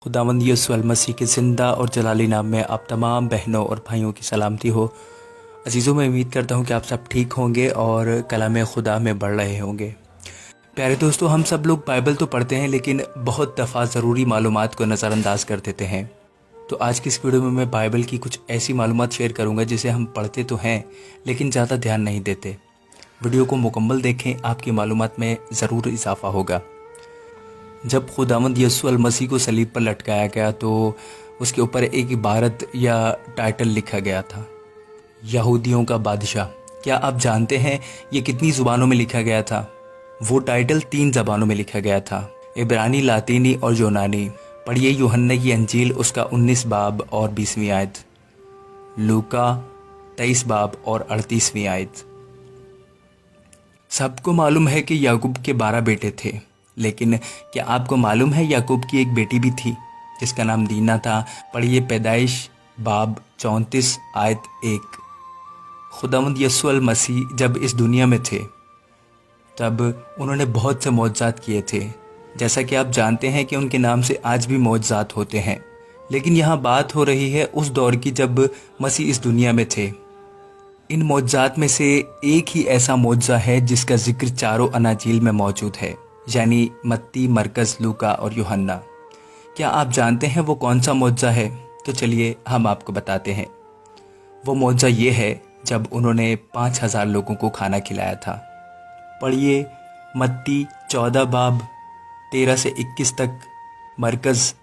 खुदावंद यीशु मसीह के ज़िंदा और जलाली नाम में आप तमाम बहनों और भाइयों की सलामती हो। अजीज़ों, मैं उम्मीद करता हूँ कि आप सब ठीक होंगे और कलाम खुदा में बढ़ रहे होंगे। प्यारे दोस्तों, हम सब लोग बाइबल तो पढ़ते हैं लेकिन बहुत दफ़ा ज़रूरी मालूमात को नज़रअंदाज कर देते हैं। तो आज की इस वीडियो में मैं बाइबल की कुछ ऐसी मालूमात शेयर करूँगा जिसे हम पढ़ते तो हैं लेकिन ज़्यादा ध्यान नहीं देते। वीडियो को मुकम्मल देखें, आपकी मालूमात में ज़रूर इजाफ़ा होगा। जब खुदावंद यीशु मसीह को सलीब पर लटकाया गया तो उसके ऊपर एक इबारत या टाइटल लिखा गया था, यहूदियों का बादशाह। क्या आप जानते हैं ये कितनी ज़ुबानों में लिखा गया था? वो टाइटल 3 ज़बानों में लिखा गया था, इब्रानी, लातीनी और यूनानी। पढ़िए यूहन्ना की अंजील उसका 19 बाब और 20वीं आयत, लूका 23 बाब और 38वीं आयत। सबको मालूम है कि याकूब के 12 बेटे थे, लेकिन क्या आपको मालूम है याकूब की एक बेटी भी थी जिसका नाम दीना था? पढ़िए पैदाइश बाब 34 आयत 1। खुदावंद यीशु मसीह जब इस दुनिया में थे तब उन्होंने बहुत से मौजज़ात किए थे। जैसा कि आप जानते हैं कि उनके नाम से आज भी मौजज़ात होते हैं, लेकिन यहाँ बात हो रही है उस दौर की जब मसीह इस दुनिया में थे। इन मौजज़ात में से एक ही ऐसा मौजज़ा है जिसका जिक्र चारों अनाजील में मौजूद है, यानी मत्ती, मरकज़, लूका और यूहन्ना। क्या आप जानते हैं वो कौन सा मौजज़ा है? तो चलिए हम आपको बताते हैं। वो मौजज़ा ये है जब उन्होंने 5000 लोगों को खाना खिलाया था। पढ़िए मत्ती 14 बाब 13 से 21 तक, मरकज़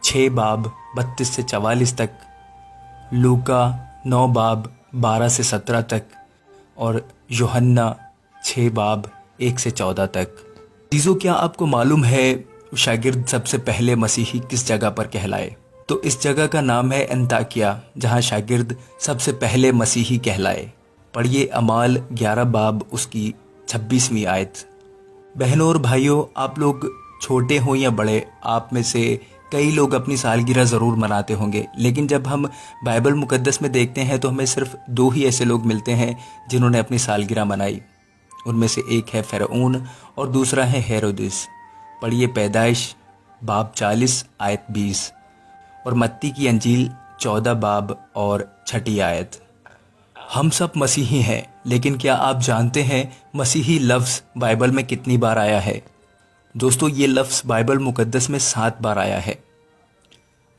6 बाब 32 से 44 तक, लूका 9 बाब 12 से 17 तक और यूहन्ना 6 बाब 1 से 14 तक। चीज़ों, क्या आपको मालूम है शागिर्द सबसे पहले मसीही किस जगह पर कहलाए? तो इस जगह का नाम है अंताकिया, जहाँ शागिर्द सबसे पहले मसीही कहलाए। पढ़िए अमाल 11 बाब उसकी 26वीं आयत। बहनों और भाइयों, आप लोग छोटे हों या बड़े, आप में से कई लोग अपनी सालगिरह ज़रूर मनाते होंगे, लेकिन जब हम बाइबल मुकद्दस में देखते हैं तो हमें सिर्फ 2 ही ऐसे लोग मिलते हैं जिन्होंने अपनी सालगिरह मनाई। उनमें से एक है फ़िरौन और दूसरा है हेरोदेस। पढ़िए पैदाइश बाब 40 आयत 20 और मत्ती की अंजील 14 बाब और 6 आयत। हम सब मसीही हैं, लेकिन क्या आप जानते हैं मसीही लफ्ज़ बाइबल में कितनी बार आया है? दोस्तों, ये लफ्ज़ बाइबल मुकद्दस में 7 बार आया है।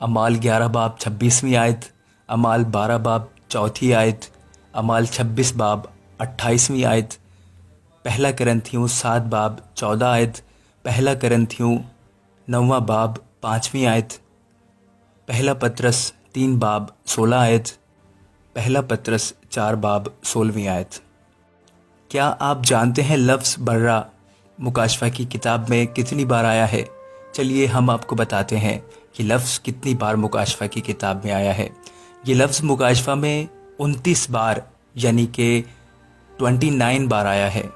अमाल 11 बाब 26वीं आयत, अमाल 12 बाब 4 आयत, अमाल 26 बाब 28वीं आयत, पहला करंथियों 7 बाब 14 आयत, पहला करंथियों 9 बाब 5वीं आयत, पहला पतरस 3 बाब 16 आयत, पहला पतरस 4 बाब 16वीं आयत। क्या आप जानते हैं लफ्ज़ बर्रा मुकाशफा की किताब में कितनी बार आया है? चलिए हम आपको बताते हैं कि लफ्ज़ कितनी बार मुकाशफा की किताब में आया है। ये लफ्ज़ मुकाशफा में 29 बार यानी कि 29 बार आया है।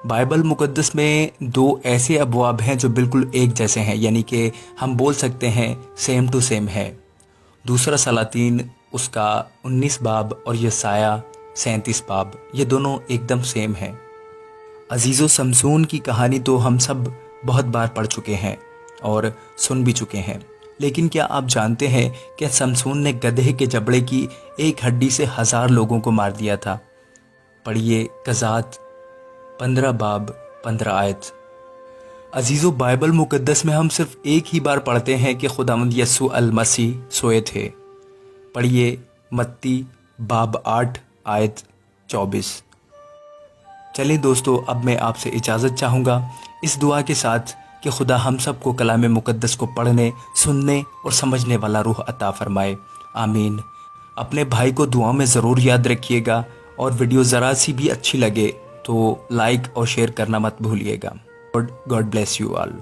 बाइबल मुकद्दस में 2 ऐसे अबवाब हैं जो बिल्कुल एक जैसे हैं, यानी कि हम बोल सकते हैं सेम टू सेम है। दूसरा सलातीन उसका 19 बाब और यसाया 37 बाब, ये दोनों एकदम सेम हैं। अजीज़ों, समसून की कहानी तो हम सब बहुत बार पढ़ चुके हैं और सुन भी चुके हैं, लेकिन क्या आप जानते हैं कि समसून ने गधे के जबड़े की एक हड्डी से 1000 लोगों को मार दिया था? पढ़िए कज़ात 15 बाब 15 आयत। अजीज़ों, बाइबल मुकद्दस में हम सिर्फ एक ही बार पढ़ते हैं कि खुदावंद यीशु मसीह सोए थे। पढ़िए मत्ती बाब 8 आयत 24। चलिए दोस्तों, अब मैं आपसे इजाज़त चाहूँगा इस दुआ के साथ कि खुदा हम सबको कलाम मुकद्दस को पढ़ने, सुनने और समझने वाला रूह अता फरमाए। आमीन। अपने भाई को दुआ में ज़रूर याद रखिएगा और वीडियो ज़रा सी भी अच्छी लगे तो लाइक और शेयर करना मत भूलिएगा। God bless you all.